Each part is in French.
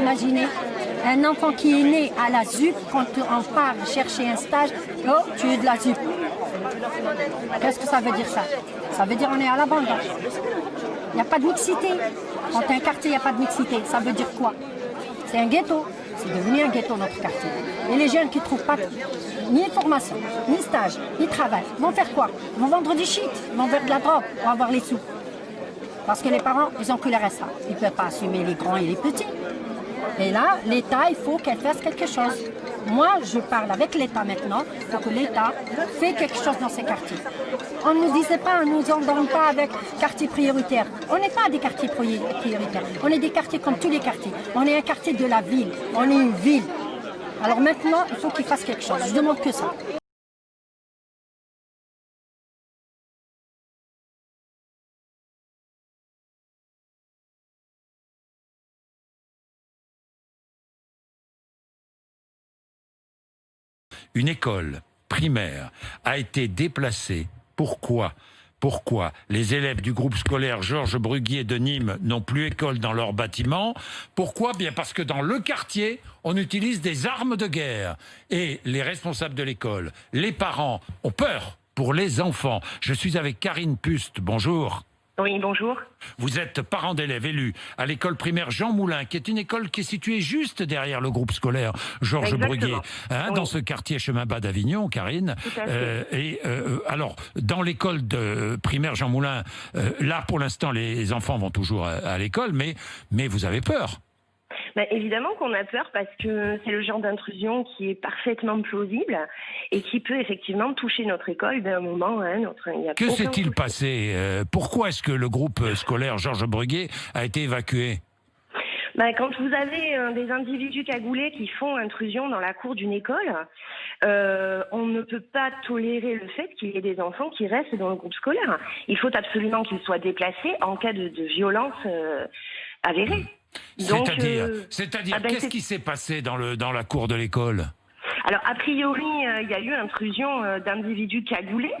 imaginez un enfant qui est né à la ZUP, quand on part chercher un stage, oh, tu es de la ZUP. Qu'est-ce que ça veut dire ça? Ça veut dire on est à l'abandon. Il n'y a pas de mixité. Quand tu as un quartier, il n'y a pas de mixité. Ça veut dire quoi? C'est un ghetto. C'est devenu un ghetto, notre quartier. Et les jeunes qui ne trouvent pas ni formation, ni stage, ni travail, vont faire quoi? Ils vont vendre du shit, ils vont vendre de la drogue pour avoir les sous. Parce que les parents, ils ont que le reste. Ils ne peuvent pas assumer les grands et les petits. Et là, l'État, il faut qu'elle fasse quelque chose. Moi, je parle avec l'État maintenant pour que l'État fait quelque chose dans ces quartiers. On ne nous disait pas, on ne nous endorme pas avec quartier prioritaire. On n'est pas des quartiers prioritaires. On est des quartiers comme tous les quartiers. On est un quartier de la ville. On est une ville. Alors maintenant, il faut qu'ils fassent quelque chose. Je demande que ça. Une école primaire a été déplacée. Pourquoi? Pourquoi les élèves du groupe scolaire Georges Bruguier de Nîmes n'ont plus école dans leur bâtiment? Pourquoi? Bien parce que dans le quartier, on utilise des armes de guerre. Et les responsables de l'école, les parents, ont peur pour les enfants. Je suis avec Karine Puste. Bonjour. Oui, bonjour. Vous êtes parent d'élèves élus à l'école primaire Jean Moulin, qui est une école qui est située juste derrière le groupe scolaire Georges Bruguier, hein, oui. Dans ce quartier chemin bas d'Avignon, Karine. Tout à fait. Alors, dans l'école de primaire Jean Moulin, là pour l'instant les enfants vont toujours à l'école, mais vous avez peur. Ben, évidemment qu'on a peur parce que c'est le genre d'intrusion qui est parfaitement plausible et qui peut effectivement toucher notre école d'un moment à un autre. Que s'est-il passé? Pourquoi est-ce que le groupe scolaire Georges Bruguier a été évacué? Ben, quand vous avez des individus cagoulés qui font intrusion dans la cour d'une école, on ne peut pas tolérer le fait qu'il y ait des enfants qui restent dans le groupe scolaire. Il faut absolument qu'ils soient déplacés en cas de violence avérée. C'est-à-dire, qu'est-ce qui s'est passé dans la cour de l'école? Alors, a priori, il y a eu intrusion d'individus cagoulés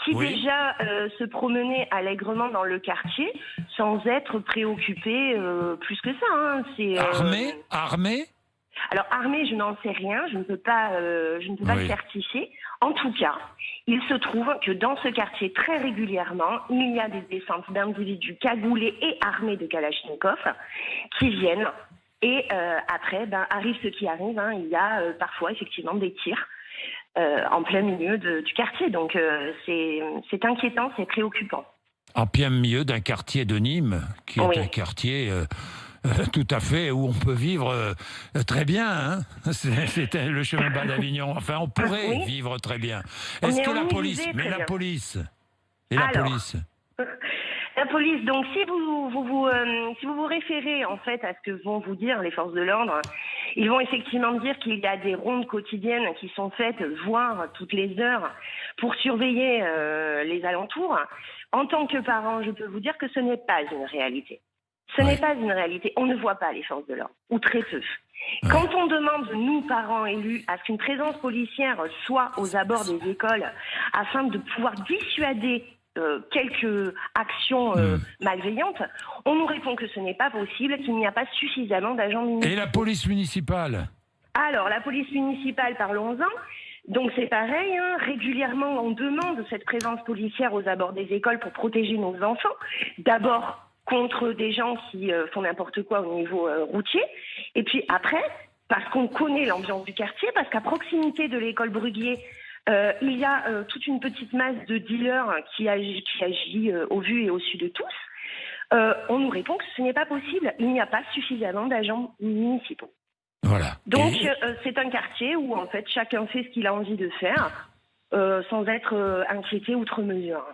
qui déjà se promenaient allègrement dans le quartier sans être préoccupés plus que ça. Hein. Armés? Alors, armés, je n'en sais rien, je ne peux pas le certifier. En tout cas, il se trouve que dans ce quartier, très régulièrement, il y a des descentes d'individus cagoulés et armés de Kalachnikov qui viennent. Et après, arrive ce qui arrive. Hein, il y a parfois effectivement des tirs en plein milieu du quartier. Donc c'est inquiétant, c'est préoccupant. En plein milieu d'un quartier de Nîmes, qui est un quartier... tout à fait, où on peut vivre très bien. Hein, c'est le chemin bas d'Avignon. Enfin, on pourrait vivre très bien. Est-ce que la police... Mais la police... Et la police La police, donc si vous vous référez en fait à ce que vont vous dire les forces de l'ordre, ils vont effectivement dire qu'il y a des rondes quotidiennes qui sont faites, voire toutes les heures, pour surveiller les alentours. En tant que parent, je peux vous dire que ce n'est pas une réalité. Ce n'est pas une réalité. On ne voit pas les forces de l'ordre, ou très peu. Quand on demande, nous, parents élus, à ce qu'une présence policière soit aux abords des écoles afin de pouvoir dissuader quelques actions malveillantes, on nous répond que ce n'est pas possible, qu'il n'y a pas suffisamment d'agents municipaux. Et la police municipale? Alors, la police municipale, parlons-en. Donc c'est pareil, hein, régulièrement on demande cette présence policière aux abords des écoles pour protéger nos enfants. D'abord contre des gens qui font n'importe quoi au niveau routier. Et puis après, parce qu'on connaît l'ambiance du quartier, parce qu'à proximité de l'école Bruguier, il y a toute une petite masse de dealers qui agit au vu et au su de tous. On nous répond que ce n'est pas possible. Il n'y a pas suffisamment d'agents municipaux. Voilà. Donc c'est un quartier où en fait chacun fait ce qu'il a envie de faire sans être inquiété outre mesure.